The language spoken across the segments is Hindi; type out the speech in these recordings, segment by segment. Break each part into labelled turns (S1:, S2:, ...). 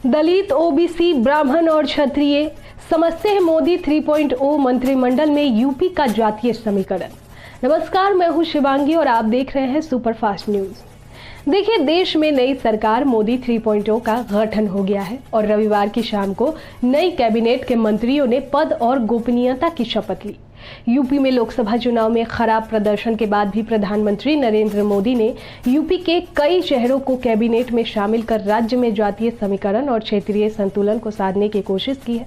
S1: दलित, ओबीसी, ब्राह्मण और क्षत्रिय समझते हैं मोदी 3.0 मंत्रिमंडल में यूपी का जातीय समीकरण। नमस्कार, मैं हूं शिवांगी और आप देख रहे हैं सुपरफास्ट न्यूज। देखिए, देश में नई सरकार मोदी 3.0 का गठन हो गया है और रविवार की शाम को नई कैबिनेट के मंत्रियों ने पद और गोपनीयता की शपथ ली। यूपी में लोकसभा चुनाव में खराब प्रदर्शन के बाद भी प्रधानमंत्री नरेंद्र मोदी ने यूपी के कई शहरों को कैबिनेट में शामिल कर राज्य में जातीय समीकरण और क्षेत्रीय संतुलन को साधने की कोशिश की है।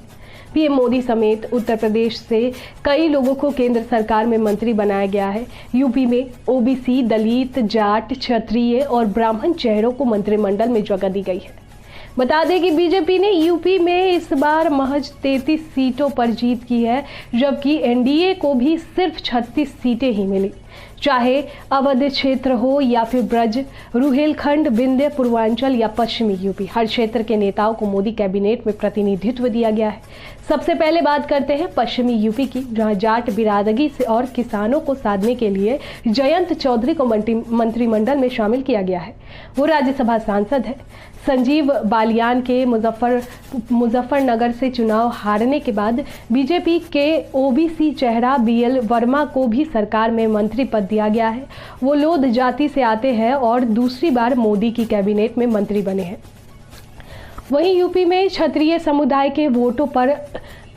S1: पीएम मोदी समेत उत्तर प्रदेश से कई लोगों को केंद्र सरकार में मंत्री बनाया गया है। यूपी में ओबीसी, दलित, जाट, क्षत्रिय और ब्राह्मण चेहरों को मंत्रिमंडल में जगह दी गई है। बता दें कि बीजेपी ने यूपी में इस बार महज 33 सीटों पर जीत की है, जबकि एनडीए को भी सिर्फ 36 सीटें ही मिली। चाहे अवध क्षेत्र हो या फिर ब्रज, रुहेलखंड, विंध्य, पूर्वांचल या पश्चिमी यूपी, हर क्षेत्र के नेताओं को मोदी कैबिनेट में प्रतिनिधित्व दिया गया है। सबसे पहले बात करते हैं पश्चिमी यूपी की, जहां जाट बिरादरी से और किसानों को साधने के लिए जयंत चौधरी को मंत्रिमंडल में शामिल किया गया है। वो राज्यसभा सांसद है। संजीव बालियान के मुजफ्फरनगर से चुनाव हारने के बाद बीजेपी के ओबीसी चेहरा बीएल वर्मा को भी सरकार में मंत्री पद दिया गया है। वो लोध जाति से आते हैं और दूसरी बार मोदी की कैबिनेट में मंत्री बने हैं। वहीं यूपी में क्षत्रिय समुदाय के वोटों पर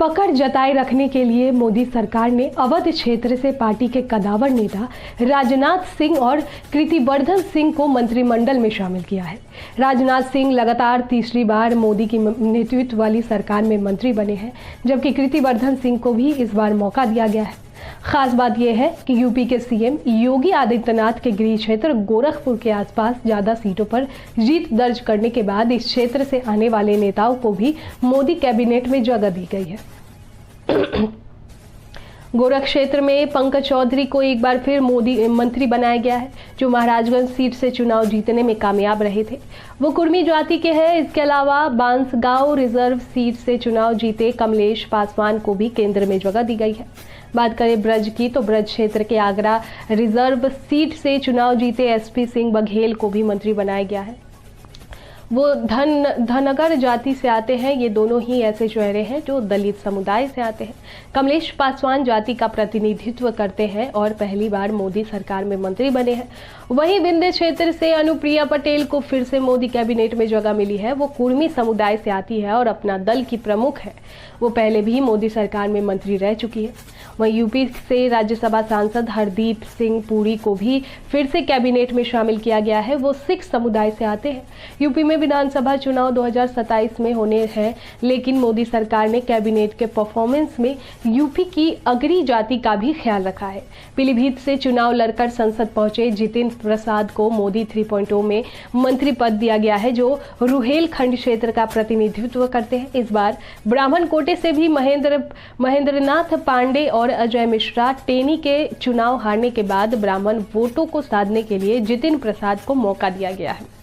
S1: पकड़ जताए रखने के लिए मोदी सरकार ने अवध क्षेत्र से पार्टी के कदावर नेता राजनाथ सिंह और कृतिवर्धन सिंह को मंत्रिमंडल में शामिल किया है। राजनाथ सिंह लगातार तीसरी बार मोदी की नेतृत्व वाली सरकार में मंत्री बने हैं, जबकि कृतिवर्धन सिंह को भी इस बार मौका दिया गया है। खास बात यह है कि यूपी के सीएम योगी आदित्यनाथ के गृह क्षेत्र गोरखपुर के आसपास ज्यादा सीटों पर जीत दर्ज करने के बाद इस क्षेत्र से आने वाले नेताओं को भी मोदी कैबिनेट में जगह दी गई है। गोरख क्षेत्र में पंकज चौधरी को एक बार फिर मोदी मंत्री बनाया गया है, जो महाराजगंज सीट से चुनाव जीतने में कामयाब रहे थे। वो कुर्मी जाति के हैं। इसके अलावा बांसगांव रिजर्व सीट से चुनाव जीते कमलेश पासवान को भी केंद्र में जगह दी गई है। बात करें ब्रज की, तो ब्रज क्षेत्र के आगरा रिजर्व सीट से चुनाव जीते एसपी सिंह बघेल को भी मंत्री बनाया गया है। वो धनगर जाति से आते हैं। ये दोनों ही ऐसे चेहरे हैं जो दलित समुदाय से आते हैं। कमलेश पासवान जाति का प्रतिनिधित्व करते हैं और पहली बार मोदी सरकार में मंत्री बने हैं। वहीं विंध्य क्षेत्र से अनुप्रिया पटेल को फिर से मोदी कैबिनेट में जगह मिली है। वो कुर्मी समुदाय से आती है और अपना दल की प्रमुख है। वो पहले भी मोदी सरकार में मंत्री रह चुकी है। वहीं यूपी से राज्यसभा सांसद हरदीप सिंह पुरी को भी फिर से कैबिनेट में शामिल किया गया है। वो सिख समुदाय से आते हैं। यूपी में विधानसभा चुनाव 2027 में होने हैं, लेकिन मोदी सरकार ने कैबिनेट के परफॉर्मेंस में यूपी की अगरी जाति का भी ख्याल रखा है। पीलीभीत से चुनाव लड़कर संसद पहुंचे जितिन प्रसाद को मोदी 3.0 में मंत्री पद दिया गया है, जो रुहेलखंड क्षेत्र का प्रतिनिधित्व करते हैं। इस बार ब्राह्मण कोटे से भी महेंद्रनाथ पांडे और अजय मिश्रा टेनी के चुनाव हारने के बाद ब्राह्मण वोटों को साधने के लिए जितिन प्रसाद को मौका दिया गया है।